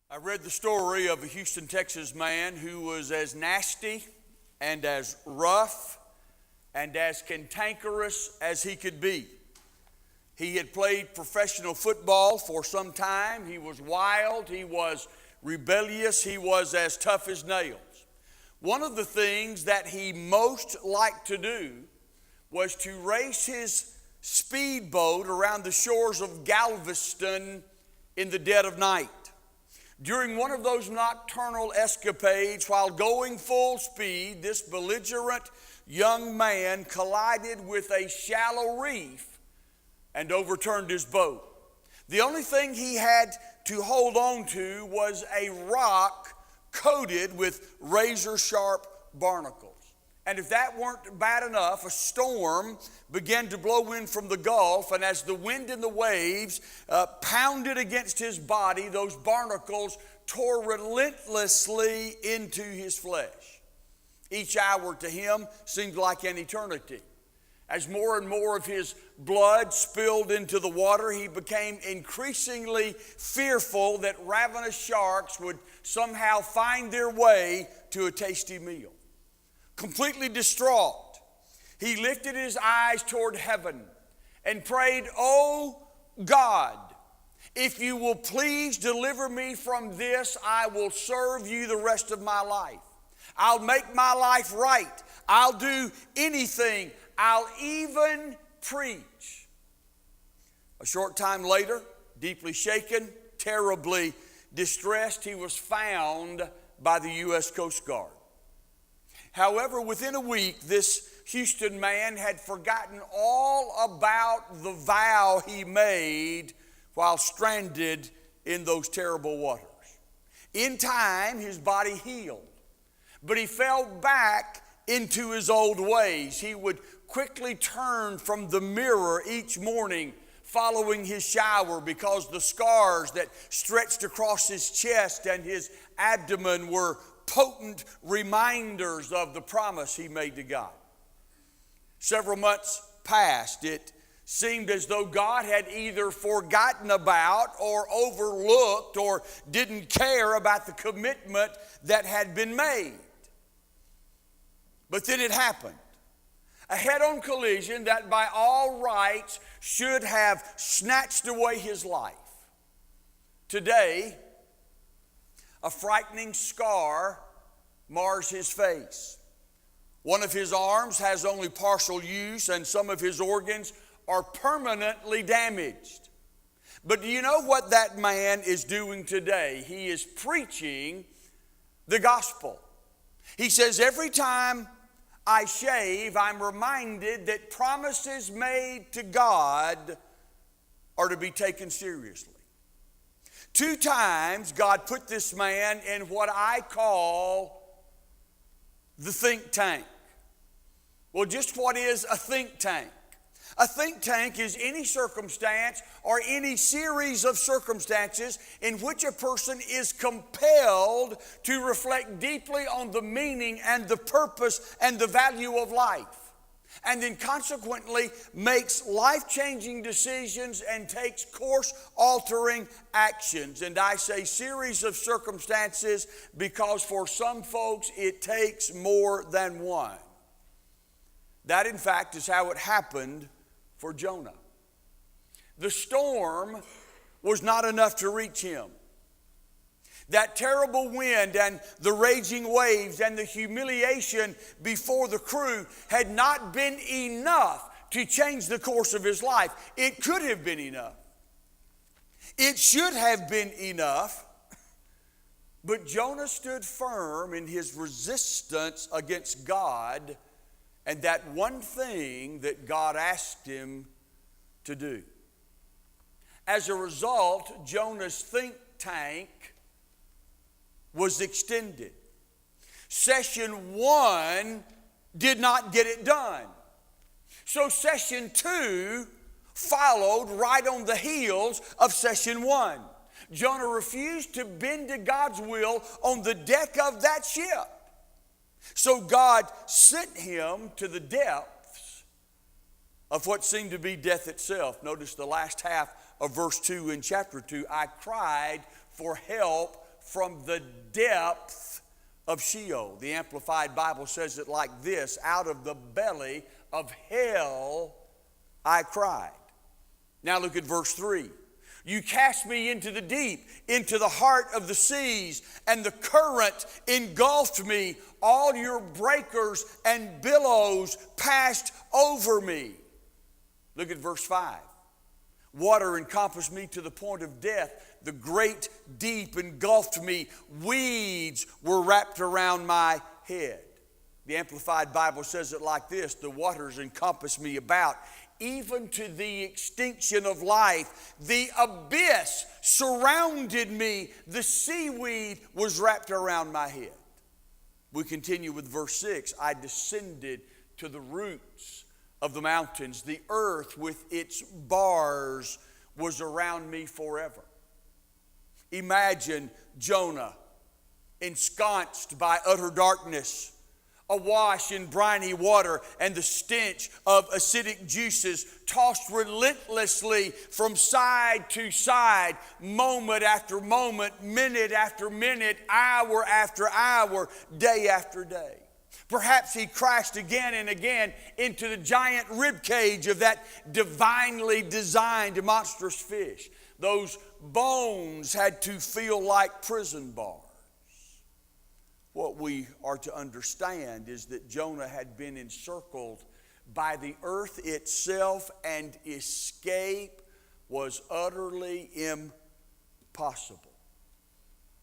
I read the story of a Houston, Texas man who was as nasty and as rough and as cantankerous as he could be. He had played professional football for some time. He was wild, he was rebellious, he was as tough as nails. One of the things that he most liked to do was to race his speedboat around the shores of Galveston in the dead of night. During one of those nocturnal escapades, while going full speed, this belligerent young man collided with a shallow reef and overturned his boat. The only thing he had to hold on to was a rock coated with razor-sharp barnacles. And if that weren't bad enough, a storm began to blow in from the Gulf, and as the wind and the waves pounded against his body, those barnacles tore relentlessly into his flesh. Each hour to him seemed like an eternity. As more and more of his blood spilled into the water, he became increasingly fearful that ravenous sharks would somehow find their way to a tasty meal. Completely distraught, he lifted his eyes toward heaven and prayed, "Oh God, if you will please deliver me from this, I will serve you the rest of my life. I'll make my life right. I'll do anything. I'll even preach." A short time later, deeply shaken, terribly distressed, he was found by the U.S. Coast Guard. However, within a week, this Houston man had forgotten all about the vow he made while stranded in those terrible waters. In time, his body healed, but he fell back into his old ways. He would quickly turn from the mirror each morning following his shower because the scars that stretched across his chest and his abdomen were potent reminders of the promise he made to God. Several months passed. It seemed as though God had either forgotten about or overlooked or didn't care about the commitment that had been made. But then it happened. A head-on collision that by all rights should have snatched away his life. Today, a frightening scar mars his face. One of his arms has only partial use, and some of his organs are permanently damaged. But do you know what that man is doing today? He is preaching the gospel. He says, every time I shave, I'm reminded that promises made to God are to be taken seriously. 2 times, God put this man in what I call the think tank. Well, just what is a think tank? A think tank is any circumstance or any series of circumstances in which a person is compelled to reflect deeply on the meaning and the purpose and the value of life, and then consequently makes life-changing decisions and takes course-altering actions. And I say series of circumstances because for some folks it takes more than one. That, in fact, is how it happened for Jonah. The storm was not enough to reach him. That terrible wind and the raging waves and the humiliation before the crew had not been enough to change the course of his life. It could have been enough. It should have been enough. But Jonah stood firm in his resistance against God and that one thing that God asked him to do. As a result, Jonah's think tank was extended. Session 1 did not get it done. So session 2 followed right on the heels of session 1. Jonah refused to bend to God's will on the deck of that ship. So God sent him to the depths of what seemed to be death itself. Notice the last half of verse 2 in chapter 2. I cried for help from the depth of Sheol. The Amplified Bible says it like this: out of the belly of hell I cried. Now look at verse 3. You cast me into the deep, into the heart of the seas, and the current engulfed me. All your breakers and billows passed over me. Look at verse 5. Water encompassed me to the point of death. The great deep engulfed me. Weeds were wrapped around my head. The Amplified Bible says it like this: the waters encompassed me about, even to the extinction of life. The abyss surrounded me. The seaweed was wrapped around my head. We continue with verse 6. I descended to the roots of the mountains. The earth with its bars was around me forever. Imagine Jonah ensconced by utter darkness, awash in briny water and the stench of acidic juices, tossed relentlessly from side to side, moment after moment, minute after minute, hour after hour, day after day. Perhaps he crashed again and again into the giant rib cage of that divinely designed monstrous fish. Those bones had to feel like prison bars. What we are to understand is that Jonah had been encircled by the earth itself, and escape was utterly impossible.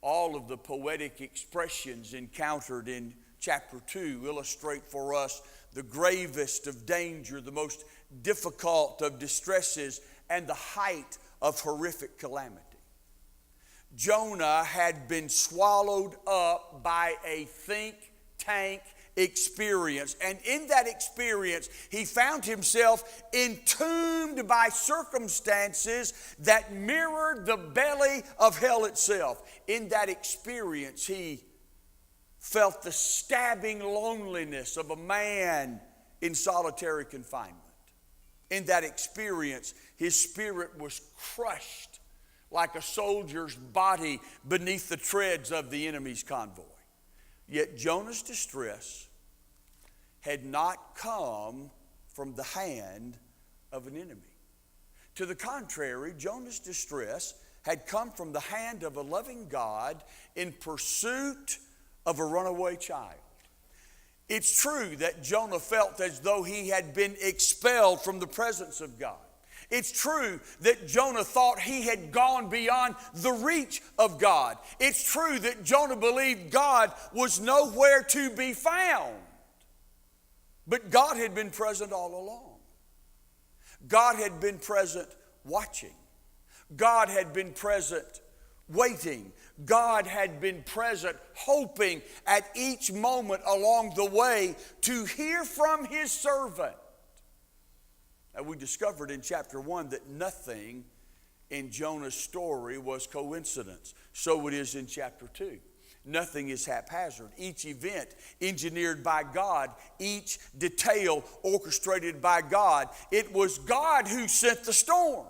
All of the poetic expressions encountered in chapter 2 illustrate for us the gravest of danger, the most difficult of distresses, and the height of horrific calamity. Jonah had been swallowed up by a think tank experience. And in that experience, he found himself entombed by circumstances that mirrored the belly of hell itself. In that experience, he felt the stabbing loneliness of a man in solitary confinement. In that experience, his spirit was crushed like a soldier's body beneath the treads of the enemy's convoy. Yet Jonah's distress had not come from the hand of an enemy. To the contrary, Jonah's distress had come from the hand of a loving God in pursuit of a runaway child. It's true that Jonah felt as though he had been expelled from the presence of God. It's true that Jonah thought he had gone beyond the reach of God. It's true that Jonah believed God was nowhere to be found. But God had been present all along. God had been present watching. God had been present waiting. God had been present hoping at each moment along the way to hear from his servant. And we discovered in chapter 1 that nothing in Jonah's story was coincidence. So it is in chapter 2. Nothing is haphazard. Each event engineered by God, each detail orchestrated by God. It was God who sent the storm.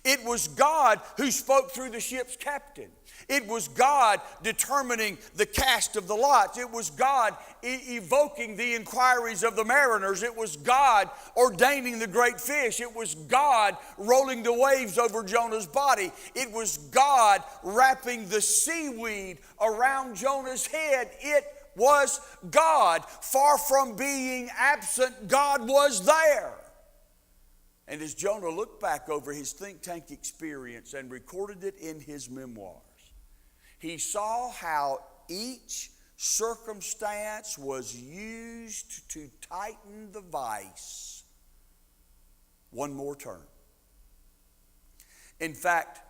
It was God who spoke through the ship's captain. It was God determining the cast of the lots. It was God evoking the inquiries of the mariners. It was God ordaining the great fish. It was God rolling the waves over Jonah's body. It was God wrapping the seaweed around Jonah's head. It was God. Far from being absent, God was there. And as Jonah looked back over his think tank experience and recorded it in his memoirs, he saw how each circumstance was used to tighten the vice one more turn. In fact,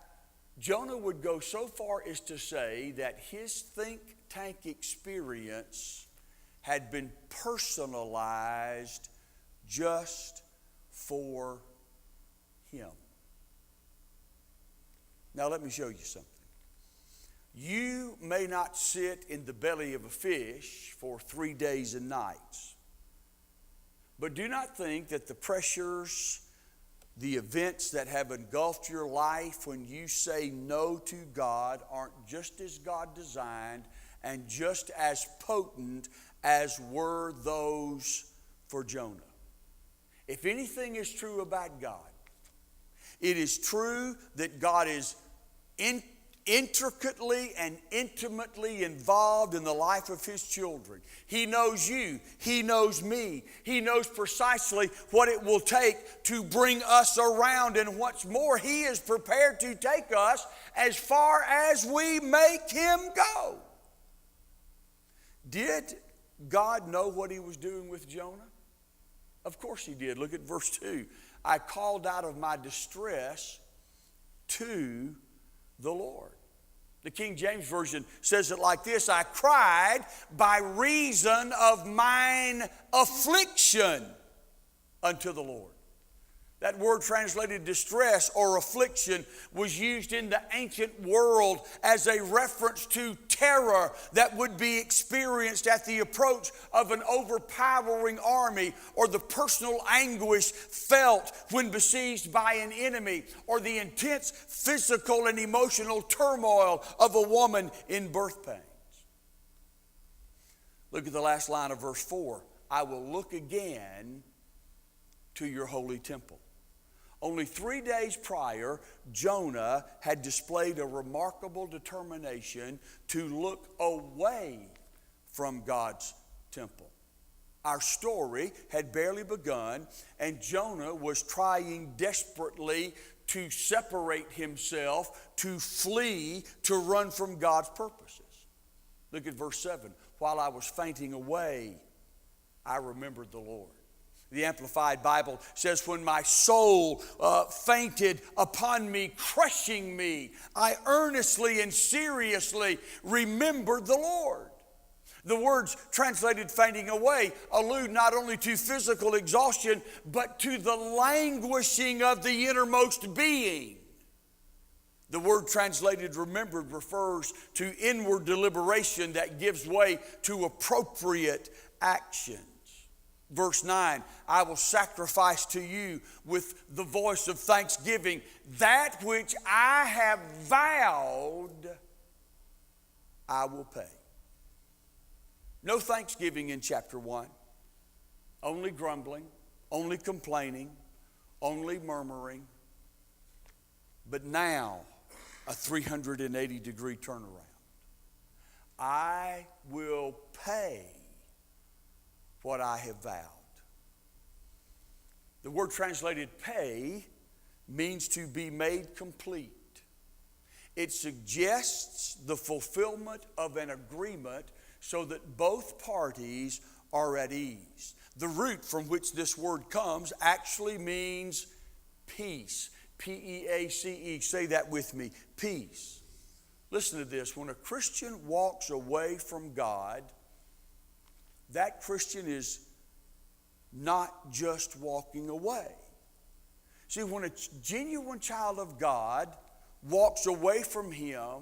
Jonah would go so far as to say that his think tank experience had been personalized just for him. Now let me show you something. You may not sit in the belly of a fish for 3 days and nights, but do not think that the pressures The events that have engulfed your life when you say no to God aren't just as God designed and just as potent as were those for Jonah. If anything is true about God, it is true that God is intricately and intimately involved in the life of His children. He knows you. He knows me. He knows precisely what it will take to bring us around. And what's more, He is prepared to take us as far as we make Him go. Did God know what He was doing with Jonah? Of course He did. Look at verse 2. I called out of my distress to the Lord. The King James Version says it like this: I cried by reason of mine affliction unto the Lord. That word translated distress or affliction was used in the ancient world as a reference to terror that would be experienced at the approach of an overpowering army, or the personal anguish felt when besieged by an enemy, or the intense physical and emotional turmoil of a woman in birth pains. Look at the last line of verse 4. I will look again to your holy temple. Only 3 days prior, Jonah had displayed a remarkable determination to look away from God's temple. Our story had barely begun, and Jonah was trying desperately to separate himself, to flee, to run from God's purposes. Look at verse 7. While I was fainting away, I remembered the Lord. The Amplified Bible says, when my soul fainted upon me, crushing me, I earnestly and seriously remembered the Lord. The words translated fainting away allude not only to physical exhaustion, but to the languishing of the innermost being. The word translated remembered refers to inward deliberation that gives way to appropriate action. Verse 9, I will sacrifice to you with the voice of thanksgiving that which I have vowed I will pay. No thanksgiving in chapter 1. Only grumbling, only complaining, only murmuring. But now, a 380-degree turnaround. I will pay what I have vowed. The word translated pay means to be made complete. It suggests the fulfillment of an agreement so that both parties are at ease. The root from which this word comes actually means peace. P-E-A-C-E. Say that with me. Peace. Listen to this. When a Christian walks away from God, that Christian is not just walking away. See, when a genuine child of God walks away from Him,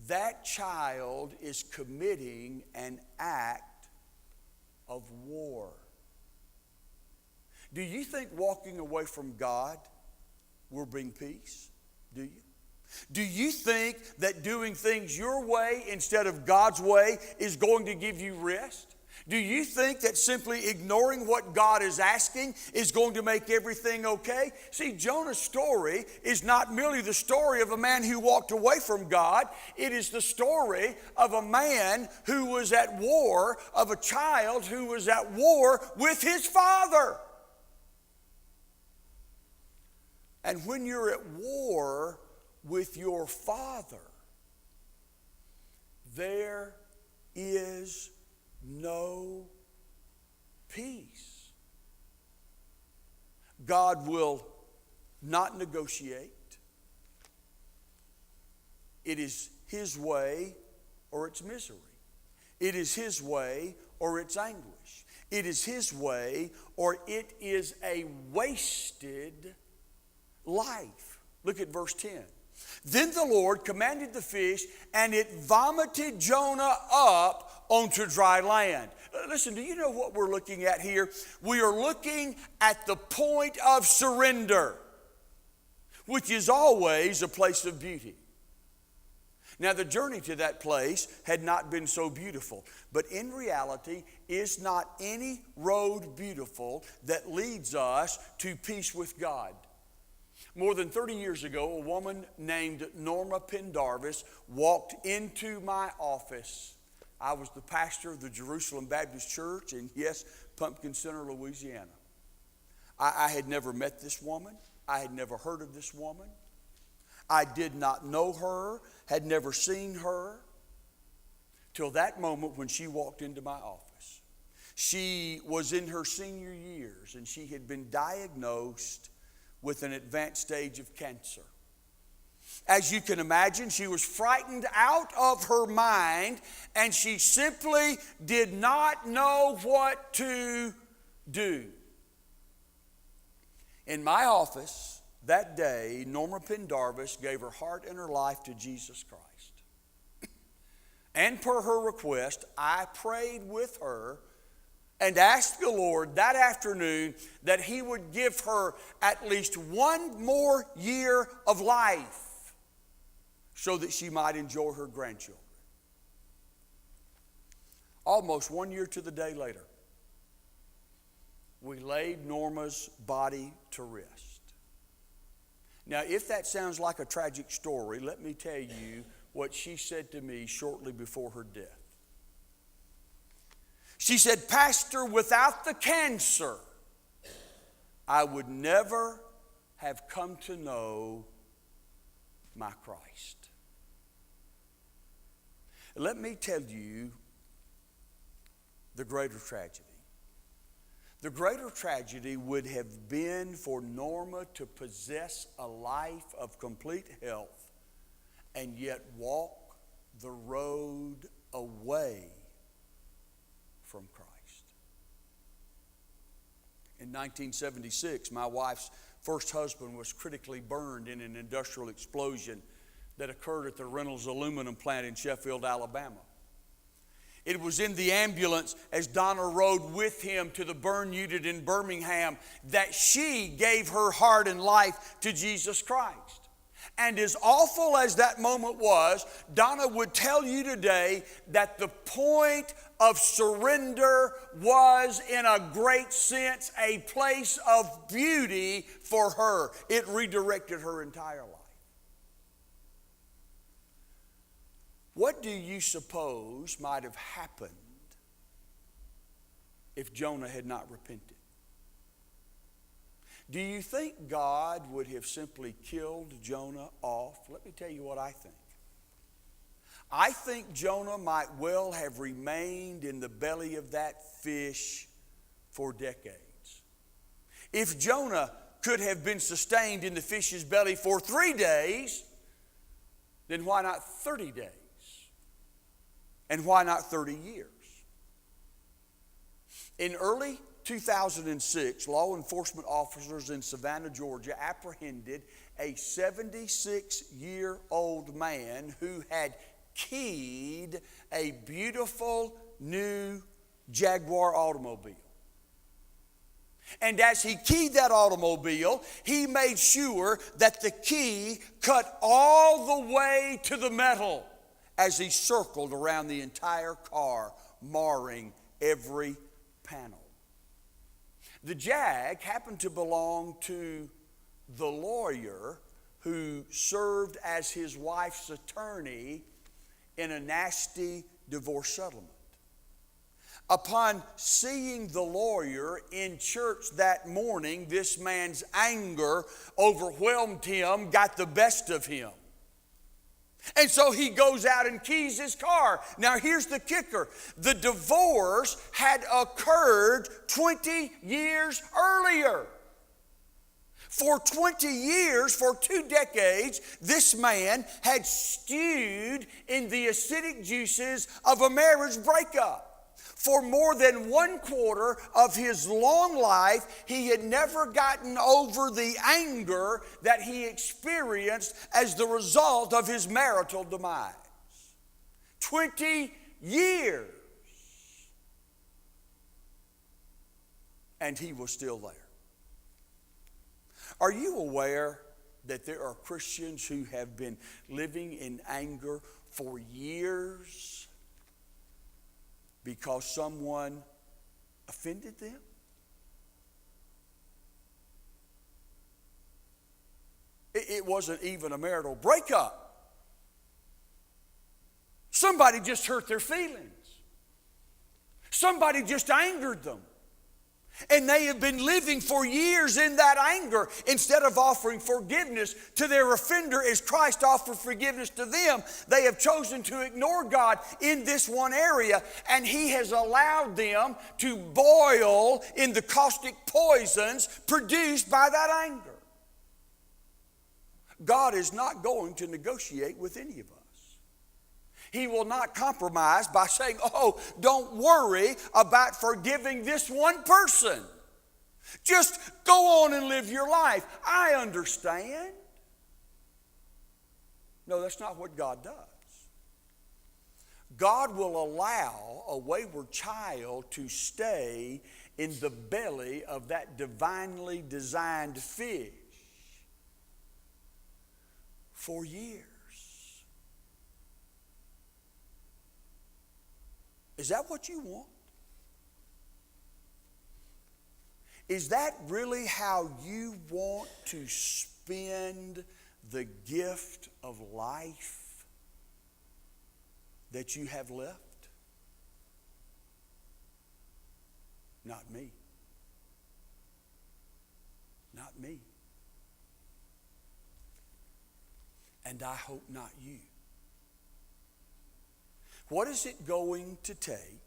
that child is committing an act of war. Do you think walking away from God will bring peace? Do you? Do you think that doing things your way instead of God's way is going to give you rest? Do you think that simply ignoring what God is asking is going to make everything okay? See, Jonah's story is not merely the story of a man who walked away from God. It is the story of a man who was at war, of a child who was at war with his father. And when you're at war with your father, there is no peace. God will not negotiate. It is His way or it's misery. It is His way or it's anguish. It is His way or it is a wasted life. Look at verse 10. Then the Lord commanded the fish, and it vomited Jonah up onto dry land. Listen, do you know what we're looking at here? We are looking at the point of surrender, which is always a place of beauty. Now, the journey to that place had not been so beautiful, but in reality, is not any road beautiful that leads us to peace with God. More than 30 years ago, a woman named Norma Pendarvis walked into my office. I was the pastor of the Jerusalem Baptist Church in, yes, Pumpkin Center, Louisiana. I had never met this woman. I had never heard of this woman. I did not know her, had never seen her, till that moment when she walked into my office. She was in her senior years, and she had been diagnosed with an advanced stage of cancer. As you can imagine, she was frightened out of her mind, and she simply did not know what to do. In my office that day, Norma Pendarvis gave her heart and her life to Jesus Christ. And per her request, I prayed with her and asked the Lord that afternoon that He would give her at least one more year of life so that she might enjoy her grandchildren. Almost 1 year to the day later, we laid Norma's body to rest. Now, if that sounds like a tragic story, let me tell you what she said to me shortly before her death. She said, "Pastor, without the cancer, I would never have come to know my Christ." Let me tell you the greater tragedy. The greater tragedy would have been for Norma to possess a life of complete health and yet walk the road away from Christ. In 1976, my wife's first husband was critically burned in an industrial explosion that occurred at the Reynolds aluminum plant in Sheffield, Alabama. It was in the ambulance as Donna rode with him to the burn unit in Birmingham that she gave her heart and life to Jesus Christ. And as awful as that moment was, Donna would tell you today that the point of surrender was, in a great sense, a place of beauty for her. It redirected her entire life. What do you suppose might have happened if Jonah had not repented? Do you think God would have simply killed Jonah off? Let me tell you what I think. I think Jonah might well have remained in the belly of that fish for decades. If Jonah could have been sustained in the fish's belly for 3 days, then why not 30 days? And why not 30 years? In early 2006, law enforcement officers in Savannah, Georgia, apprehended a 76-year-old man who had keyed a beautiful new Jaguar automobile. And as he keyed that automobile, he made sure that the key cut all the way to the metal as he circled around the entire car, marring every panel. The Jag happened to belong to the lawyer who served as his wife's attorney in a nasty divorce settlement. Upon seeing the lawyer in church that morning, this man's anger overwhelmed him, got the best of him. And so he goes out and keys his car. Now here's the kicker. The divorce had occurred 20 years earlier. For 20 years, for 2 decades, this man had stewed in the acidic juices of a marriage breakup. For more than 1/4 of his long life, he had never gotten over the anger that he experienced as the result of his marital demise. 20 years. And he was still there. Are you aware that there are Christians who have been living in anger for years because someone offended them? It wasn't even a marital breakup. Somebody just hurt their feelings. Somebody just angered them. And they have been living for years in that anger instead of offering forgiveness to their offender as Christ offered forgiveness to them. They have chosen to ignore God in this one area, and He has allowed them to boil in the caustic poisons produced by that anger. God is not going to negotiate with any of us. He will not compromise by saying, oh, don't worry about forgiving this one person. Just go on and live your life. I understand. No, that's not what God does. God will allow a wayward child to stay in the belly of that divinely designed fish for years. Is that what you want? Is that really how you want to spend the gift of life that you have left? Not me. Not me. And I hope not you. What is it going to take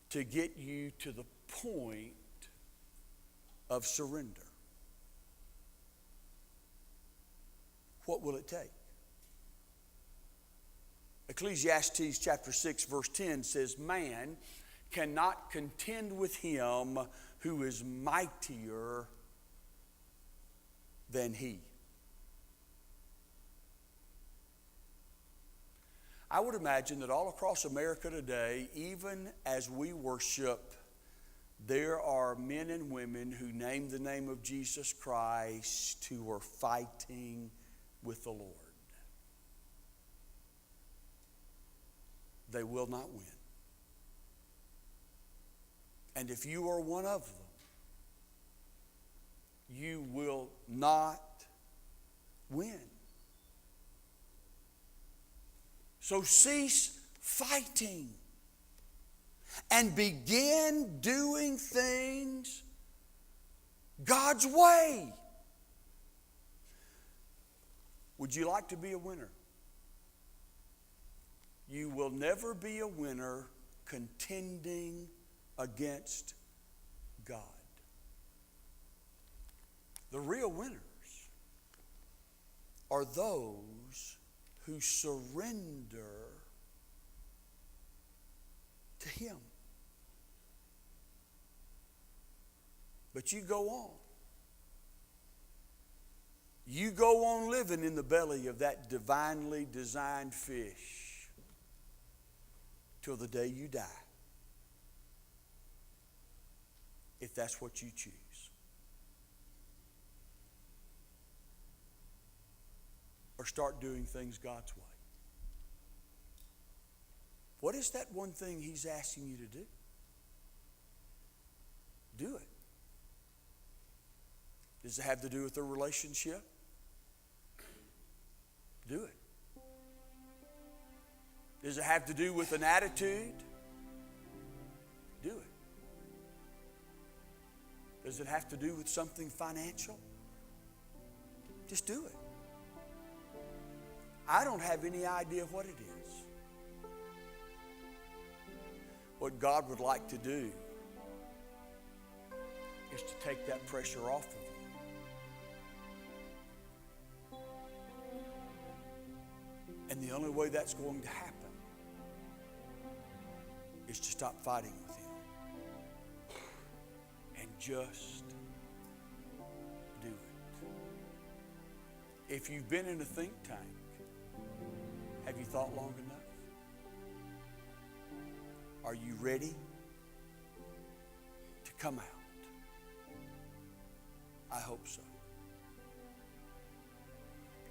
to get you to the point of surrender? What will it take? Ecclesiastes chapter 6 verse 10 says, man cannot contend with him who is mightier than he. I would imagine that all across America today, even as we worship, there are men and women who name the name of Jesus Christ who are fighting with the Lord. They will not win. And if you are one of them, you will not win. So cease fighting and begin doing things God's way. Would you like to be a winner? You will never be a winner contending against God. The real winners are those who surrender to Him. But you go on. You go on living in the belly of that divinely designed fish till the day you die, if that's what you choose. Or start doing things God's way. What is that one thing He's asking you to do? Do it. Does it have to do with a relationship? Do it. Does it have to do with an attitude? Do it. Does it have to do with something financial? Just do it. I don't have any idea what it is. What God would like to do is to take that pressure off of you. And the only way that's going to happen is to stop fighting with him and just do it. If you've been in a think tank, have you thought long enough? Are you ready to come out? I hope so.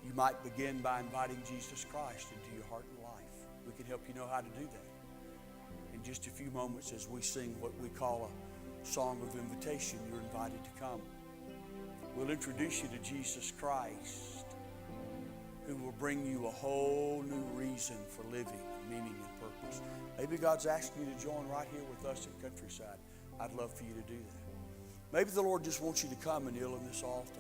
You might begin by inviting Jesus Christ into your heart and life. We can help you know how to do that. In just a few moments as we sing what we call a song of invitation, you're invited to come. We'll introduce you to Jesus Christ, who will bring you a whole new reason for living, meaning and purpose. Maybe God's asking you to join right here with us at Countryside. I'd love for you to do that. Maybe the Lord just wants you to come and kneel in this altar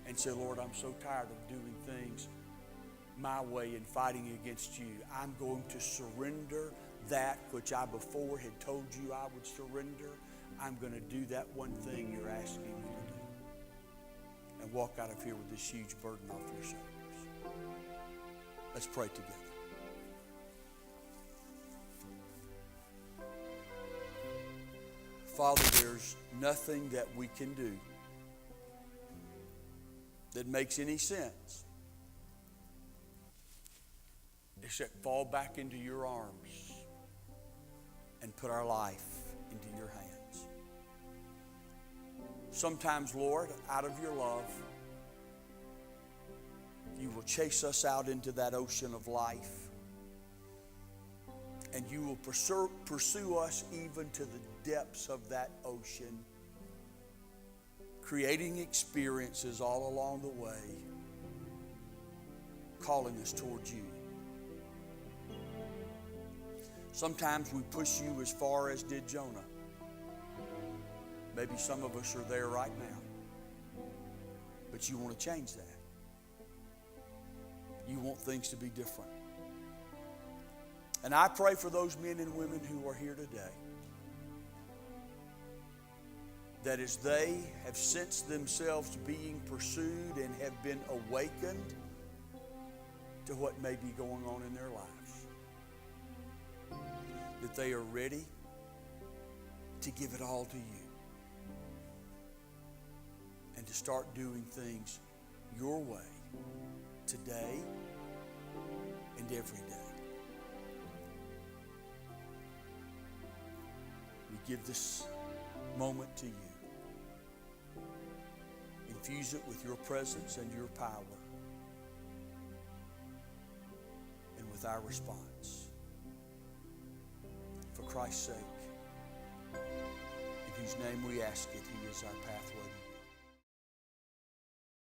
and say, Lord, I'm so tired of doing things my way and fighting against you. I'm going to surrender that which I before had told you I would surrender. I'm going to do that one thing you're asking me to do. And walk out of here with this huge burden off your shoulders. Let's pray together. Father, there's nothing that we can do that makes any sense except fall back into your arms and put our life into your hands. Sometimes, Lord, out of your love, you will chase us out into that ocean of life, and you will pursue us even to the depths of that ocean, creating experiences all along the way, calling us towards you. Sometimes we push you as far as did Jonah. Maybe some of us are there right now. But you want to change that. You want things to be different. And I pray for those men and women who are here today, that as they have sensed themselves being pursued and have been awakened to what may be going on in their lives, that they are ready to give it all to you and to start doing things your way today and every day. We give this moment to you. Infuse it with your presence and your power, and with our response. For Christ's sake, in whose name we ask it, He is our pathway to